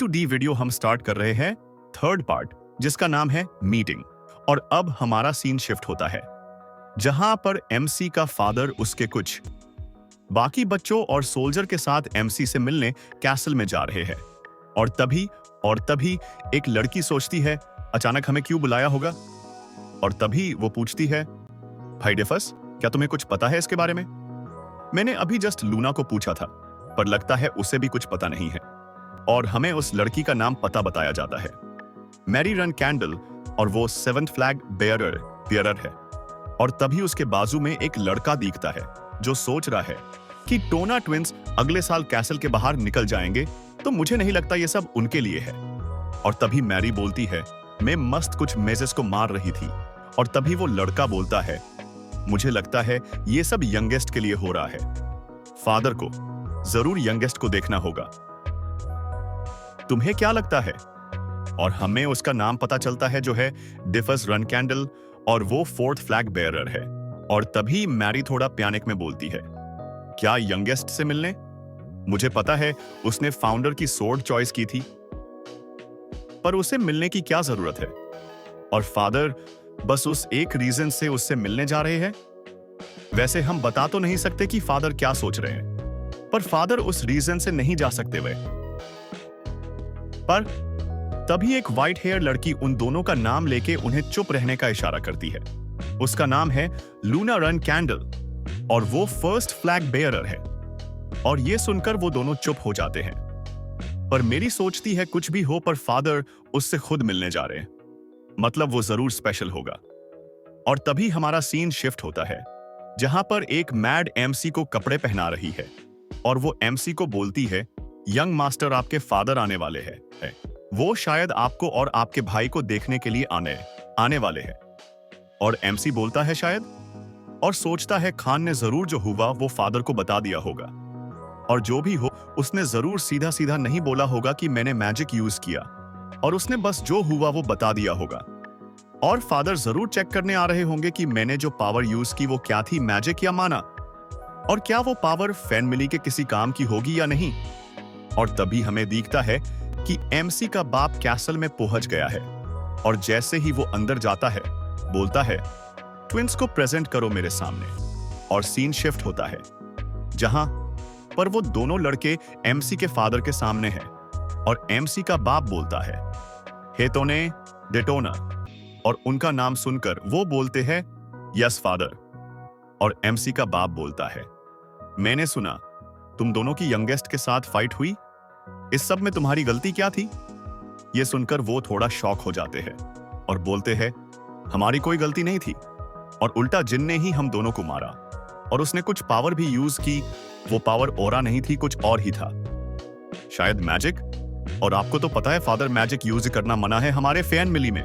To D video हम start कर रहे हैं थर्ड पार्ट, जिसका नाम है मीटिंग। और अब हमारा सीन शिफ्ट होता है जहां पर एमसी का फादर उसके कुछ बाकी बच्चों और सोल्जर के साथ एमसी से मिलने कैसल में जा रहे हैं। और तभी एक लड़की सोचती है अचानक हमें क्यों बुलाया होगा। और तभी वो पूछती है, भाई डेफस, क्या तुम्हें कुछ पता है इसके बारे में? मैंने अभी जस्ट लूना को पूछा था, पर लगता है उसे भी कुछ पता नहीं है। और हमें उस लड़की का नाम पता बताया जाता है, मैरी रन कैंडल, और वो 7th फ्लैग बेयरर है। और तभी उसके बाजू में एक लड़का दिखता है जो सोच रहा है कि टोना ट्विंस अगले साल कैसल के बाहर निकल जाएंगे, तो मुझे नहीं लगता ये सब उनके लिए है। और तभी मैरी बोलती है, मैं मस्त कुछ मेजेस को मार रही थी। और तभी वो लड़का बोलता है, मुझे लगता है ये सब यंगेस्ट के लिए हो रहा है। फादर को जरूर यंगेस्ट को देखना होगा। तुम्हें क्या लगता है? और हमें उसका नाम पता चलता है जो है डेफस रन कैंडल, और वो 4th फ्लैग बेयरर है। और तभी मैरी थोड़ा पैनिक में बोलती है, क्या यंगेस्ट से मिलने? मुझे पता है उसने फाउंडर की सोर्ड चॉइस की थी, पर उसे मिलने की क्या जरूरत है? और फादर बस उस एक रीजन से उससे मिलने जा रहे हैं। वैसे हम बता तो नहीं सकते कि फादर क्या सोच रहे हैं, पर फादर उस रीजन से नहीं जा सकते वे। पर तभी एक व्हाइट हेयर लड़की उन दोनों का नाम लेके उन्हें चुप रहने का इशारा करती है। उसका नाम है लूना रन कैंडल, और वो 1st फ्लैग बेयरर है। और ये सुनकर वो दोनों चुप हो जाते हैं। पर मेरी सोचती है कुछ भी हो, पर फादर उससे खुद मिलने जा रहे हैं, मतलब वो जरूर स्पेशल होगा। और तभी हमारा सीन शिफ्ट होता है जहां पर एक मैड एमसी को कपड़े पहना रही है। और वो एमसी को बोलती है, यंग मास्टर, आपके फादर आने वाले हैं। वो शायद आपको और आपके भाई को देखने के लिए आने वाले हैं। और एमसी बोलता है शायद, और सोचता है खान ने जरूर जो हुआ वो फादर को बता दिया होगा। और जो भी हो, उसने जरूर सीधा सीधा नहीं बोला होगा कि मैंने मैजिक यूज किया, और उसने बस जो हुआ वो बता दिया होगा। और फादर जरूर चेक करने आ रहे होंगे कि मैंने जो पावर यूज की वो क्या थी, मैजिक या माना, और क्या वो पावर फैमिली के किसी काम की होगी या नहीं। और तभी हमें दिखता है कि एमसी का बाप कैसल में पहुंच गया है। और जैसे ही वो अंदर जाता है, बोलता है, ट्विंस को प्रेजेंट करो मेरे सामने। और सीन शिफ्ट होता है जहां पर वो दोनों लड़के एमसी के फादर के सामने हैं। और एमसी का बाप बोलता है, हेतोने डेटोना, और उनका नाम सुनकर वो बोलते हैं, यस फादर। और एमसी का बाप बोलता है, मैंने सुना तुम दोनों की यंगेस्ट के साथ फाइट हुई, इस सब में तुम्हारी गलती क्या थी? ये सुनकर वो थोड़ा शॉक हो जाते हैं और बोलते हैं, हमारी कोई गलती नहीं थी, और उल्टा जिन ने ही हम दोनों को मारा। और उसने कुछ पावर भी यूज की, वो पावर ओरा नहीं थी, कुछ और ही था, शायद मैजिक। और आपको तो पता है फादर मैजिक यूज करना मना है हमारे फैमिली में।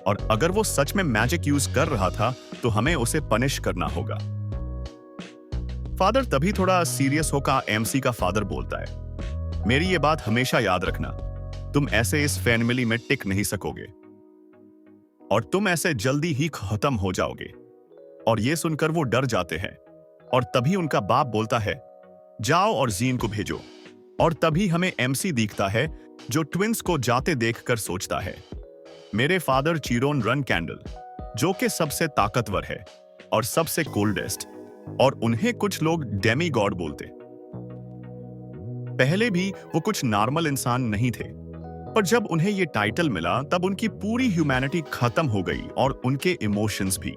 और अगर वो सच में मैजिक यूज कर रहा था तो हमें उसे पनिश करना होगा। फादर तभी थोड़ा सीरियस होकर एमसी का फादर बोलता है, मेरी ये बात हमेशा याद रखना, तुम ऐसे इस फैमिली में टिक नहीं सकोगे, और तुम ऐसे जल्दी ही खत्म हो जाओगे। और ये सुनकर वो डर जाते हैं। और तभी उनका बाप बोलता है, जाओ और जीन को भेजो। और तभी हमें एमसी दिखता है जो ट्विंस को जाते देखकर सोचता है, मेरे फादर चिरोन रन कैंडल, जो कि सबसे ताकतवर है और सबसे कोल्डेस्ट, और उन्हें कुछ लोग डेमी गॉड बोलते। पहले भी वो कुछ नॉर्मल इंसान नहीं थे, पर जब उन्हें ये टाइटल मिला तब उनकी पूरी ह्यूमैनिटी खत्म हो गई, और उनके इमोशंस भी।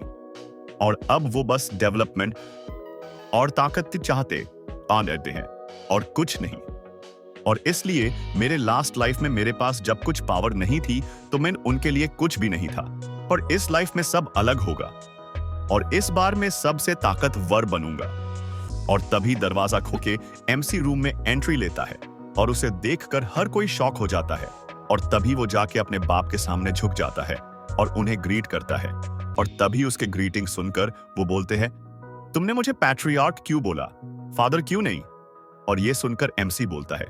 और अब वो बस डेवलपमेंट और ताकत चाहते रहते हैं, और कुछ नहीं। और इसलिए मेरे लास्ट लाइफ में मेरे पास जब कुछ पावर नहीं थी तो मैं उनके लिए कुछ भी नहीं था, पर इस लाइफ में सब अलग होगा, और इस बार मैं सबसे ताकतवर बनूंगा। और तभी दरवाजा खोके एमसी रूम में एंट्री लेता है, और उसे देखकर हर कोई शॉक हो जाता है। और तभी वो जाके अपने बाप के सामने झुक जाता है और उन्हें ग्रीट करता है। और तभी उसके ग्रीटिंग सुनकर वो बोलते हैं, तुमने मुझे पैट्रियार्क क्यों बोला, फादर क्यों नहीं? और ये सुनकर एमसी बोलता है,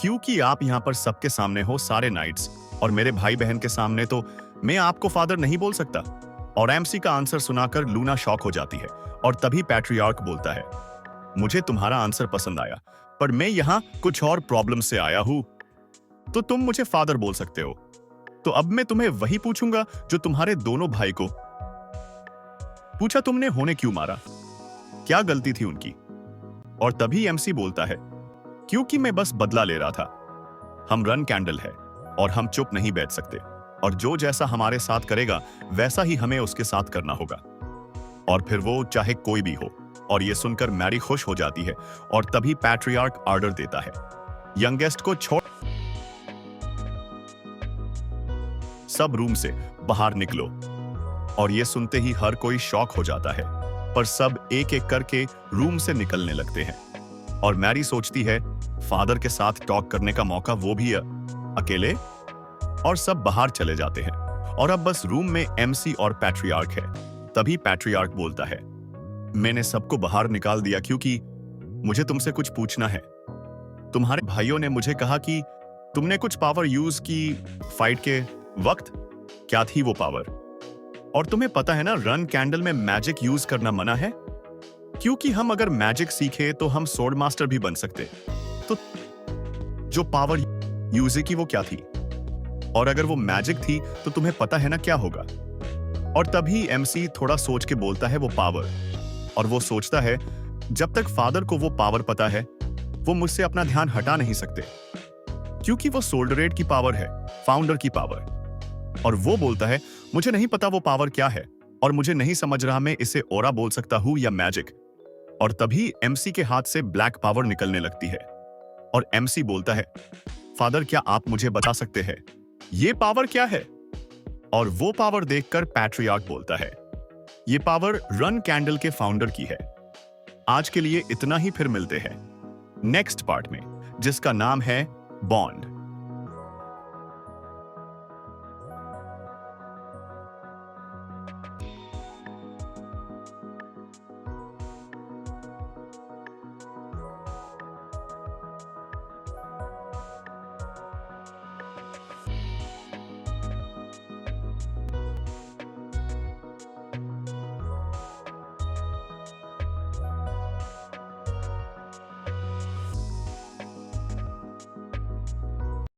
क्योंकि आप यहाँ पर सबके सामने हो, सारे नाइट्स, और मेरे भाई बहन के सामने तो मैं आपको फादर नहीं बोल सकता। और एमसी का आंसर सुनाकर लूना शॉक हो जाती है। और तभी पैट्रियार्क बोलता है, मुझे तुम्हारा आंसर पसंद आया, पर मैं यहाँ कुछ और प्रॉब्लम से आया हूँ। तो तुम मुझे फादर बोल सकते हो। तो अब मैं तुम्हें वही पूछूंगा जो तुम्हारे दोनों भाई को पूछा, तुमने होने क्यों मारा, क्या गलती थी उनकी। और तभी एमसी बोलता है, क्योंकि मैं बस बदला ले रहा था। हम रन कैंडल है और हम चुप नहीं बैठ सकते, और जो जैसा हमारे साथ करेगा वैसा ही हमें उसके साथ करना होगा, और फिर वो चाहे कोई भी हो। और ये सुनकर मैरी खुश हो जाती है, और तभी पैट्रियार्क ऑर्डर देता है, यंगेस्ट को छोड़ सब रूम से बाहर निकलो। और ये सुनते ही हर कोई शॉक हो जाता है, पर सब एक एक करके रूम से निकलने लगते हैं। और मैरी सोचती है, फादर के साथ टॉक करने का मौका, वो भी अकेले। और सब बाहर चले जाते हैं, और अब बस रूम में एमसी और पैट्रियार्क है। तभी पैट्रियार्क बोलता है, मैंने सबको बाहर निकाल दिया क्योंकि मुझे तुमसे कुछ पूछना है। तुम्हारे भाइयों ने मुझे कहा कि तुमने कुछ पावर यूज की फाइट के वक्त, क्या थी वो पावर? और तुम्हें पता है ना, रन कैंडल में मैजिक यूज करना मना है, क्योंकि हम अगर मैजिक सीखे तो हम सोर्ड मास्टर भी बन सकते। तो जो पावर यूज की वो क्या थी? और अगर वो मैजिक थी तो तुम्हें पता है ना क्या होगा? और तभी एमसी थोड़ा सोच के बोलता है, वो पावर। और वो सोचता है, जब तक फादर को वो पावर पता है, वो मुझसे अपना ध्यान हटा नहीं सकते, क्योंकि वो सोल्डरेट की पावर है, फाउंडर की पावर। और वो बोलता है, मुझे नहीं पता वो पावर क्या है, और मुझे नहीं समझ रहा मैं इसे ओरा बोल सकता हूं या मैजिक। और तभी एमसी के हाथ से ब्लैक पावर निकलने लगती है, और एमसी बोलता है, फादर क्या आप मुझे बता सकते हैं ये पावर क्या है? और वो पावर देखकर पैट्रियार्क बोलता है, ये पावर रन कैंडल के फाउंडर की है। आज के लिए इतना ही, फिर मिलते हैं नेक्स्ट पार्ट में, जिसका नाम है बॉन्ड।